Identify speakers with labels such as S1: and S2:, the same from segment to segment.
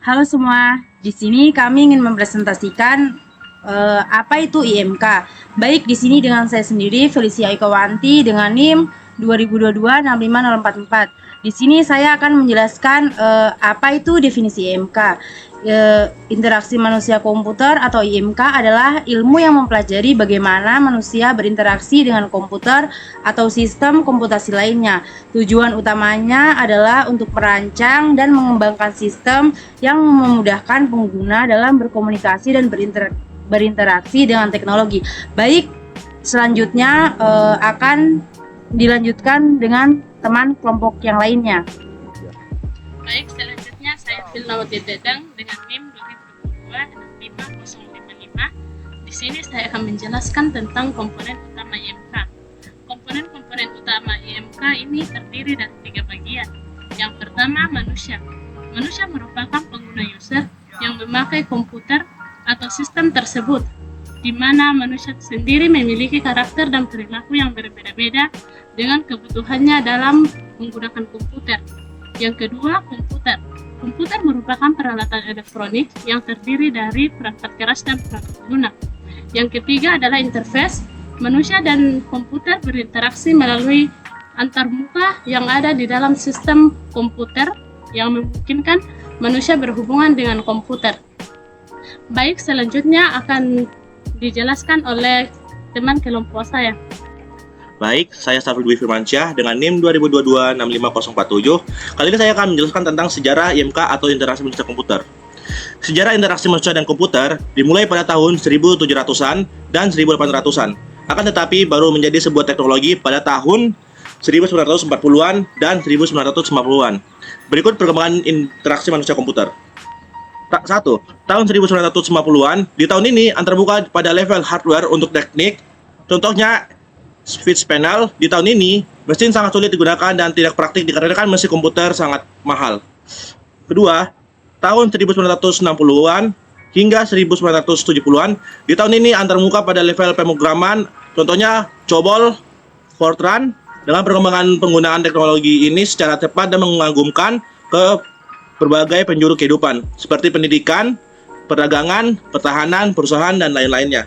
S1: Halo semua, di sini kami ingin mempresentasikan apa itu IMK. Baik di sini dengan saya sendiri Felicia Ikawanti dengan NIM 2022-65044. Di sini saya akan menjelaskan apa itu definisi IMK. Interaksi manusia komputer atau IMK adalah ilmu yang mempelajari bagaimana manusia berinteraksi dengan komputer atau sistem komputasi lainnya. Tujuan utamanya adalah untuk merancang dan mengembangkan sistem yang memudahkan pengguna dalam berkomunikasi dan berinteraksi dengan teknologi. Baik, selanjutnya akan dilanjutkan dengan teman kelompok yang lainnya.
S2: Baik, selanjutnya saya Filnawati Dedang dengan NIM 2022-65055. Di sini saya akan menjelaskan tentang komponen utama IMK. Komponen-komponen utama IMK ini terdiri dari 3 bagian. Yang pertama, manusia. Manusia merupakan pengguna user yang memakai komputer atau sistem tersebut, di mana manusia sendiri memiliki karakter dan perilaku yang berbeda-beda dengan kebutuhannya dalam menggunakan komputer. Yang kedua, komputer. Komputer merupakan peralatan elektronik yang terdiri dari perangkat keras dan perangkat lunak. Yang ketiga adalah interface. Manusia dan komputer berinteraksi melalui antarmuka yang ada di dalam sistem komputer yang memungkinkan manusia berhubungan dengan komputer. Baik, selanjutnya akan dijelaskan oleh teman kelompok saya.
S3: Baik, saya Safri Dwi Firmansyah dengan NIM 2022-65047. Kali ini saya akan menjelaskan tentang sejarah IMK atau interaksi manusia komputer. Sejarah interaksi manusia dan komputer dimulai pada tahun 1700-an dan 1800-an. Akan tetapi baru menjadi sebuah teknologi pada tahun 1940-an dan 1950-an. Berikut perkembangan interaksi manusia komputer. 1. Tahun 1950-an. Di tahun ini antarmuka pada level hardware untuk teknik. Contohnya switch panel. Di tahun ini mesin sangat sulit digunakan dan tidak praktik dikarenakan mesin komputer sangat mahal. Kedua, tahun 1960-an hingga 1970-an. Di tahun ini antarmuka pada level pemrograman. Contohnya COBOL, Fortran. Dengan perkembangan penggunaan teknologi ini secara cepat dan mengagumkan ke berbagai penjuru kehidupan seperti pendidikan, perdagangan, pertahanan, perusahaan, dan lain-lainnya,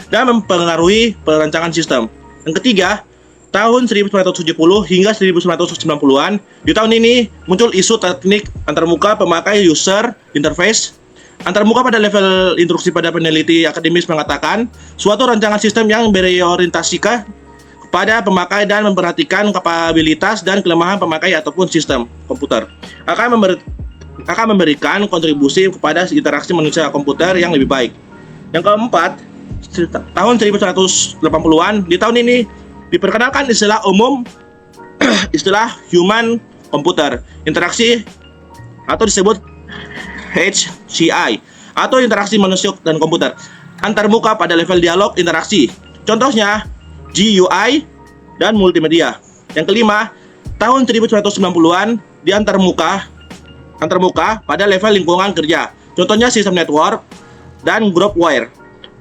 S3: dan mempengaruhi perancangan sistem. Yang ketiga, tahun 1970 hingga 1990-an. Di tahun ini muncul isu teknik antarmuka pemakai user interface. Antarmuka pada level instruksi pada peneliti akademis mengatakan suatu rancangan sistem yang berorientasikan kepada pemakai dan memperhatikan kapabilitas dan kelemahan pemakai ataupun sistem komputer akan memberikan kontribusi kepada interaksi manusia komputer yang lebih baik. Yang keempat, tahun 1980-an. Di tahun ini diperkenalkan istilah umum istilah human computer interaksi atau disebut HCI atau interaksi manusia dan komputer antarmuka pada level dialog interaksi. Contohnya GUI dan multimedia. Yang kelima, tahun 1990-an di antarmuka pada level lingkungan kerja. Contohnya sistem network dan group wire.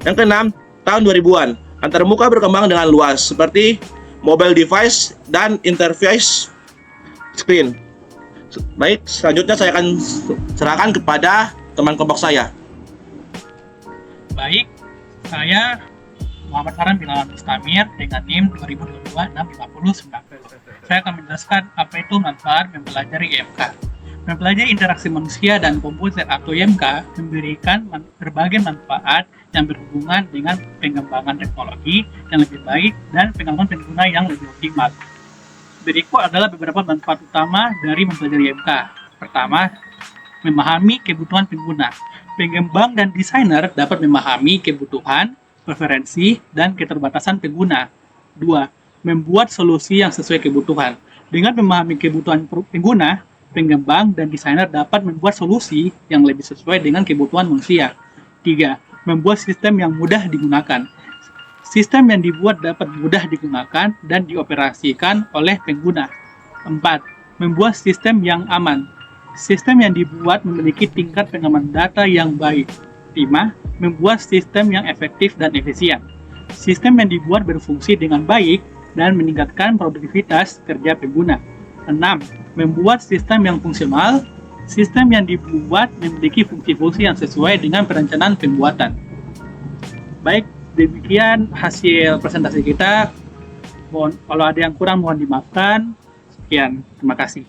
S3: Yang keenam, tahun 2000-an. Antarmuka berkembang dengan luas seperti mobile device dan interface screen. Baik, selanjutnya saya akan serahkan kepada teman kelompok saya.
S4: Baik, saya Muhammad Farhan bin Alam Mustamir dengan NIM 2022-65049. Saya akan menjelaskan apa itu manfaat mempelajari IMK. Mempelajari interaksi manusia dan komputer atau IMK memberikan berbagai manfaat yang berhubungan dengan pengembangan teknologi yang lebih baik dan pengalaman pengguna yang lebih optimal. Berikut adalah beberapa manfaat utama dari mempelajari IMK. Pertama, memahami kebutuhan pengguna. Pengembang dan desainer dapat memahami kebutuhan, preferensi, dan keterbatasan pengguna. 2. Membuat solusi yang sesuai kebutuhan. Dengan memahami kebutuhan pengguna, pengembang dan desainer dapat membuat solusi yang lebih sesuai dengan kebutuhan manusia. 3. Membuat sistem yang mudah digunakan. Sistem yang dibuat dapat mudah digunakan dan dioperasikan oleh pengguna. 4. Membuat sistem yang aman. Sistem yang dibuat memiliki tingkat pengaman data yang baik. 5. Membuat sistem yang efektif dan efisien. Sistem yang dibuat berfungsi dengan baik dan meningkatkan produktivitas kerja pengguna. 6. Membuat sistem yang fungsional. Sistem yang dibuat memiliki fungsi-fungsi yang sesuai dengan perencanaan pembuatan. Baik, demikian hasil presentasi kita. Kalau ada yang kurang mohon dimaafkan. Sekian, terima kasih.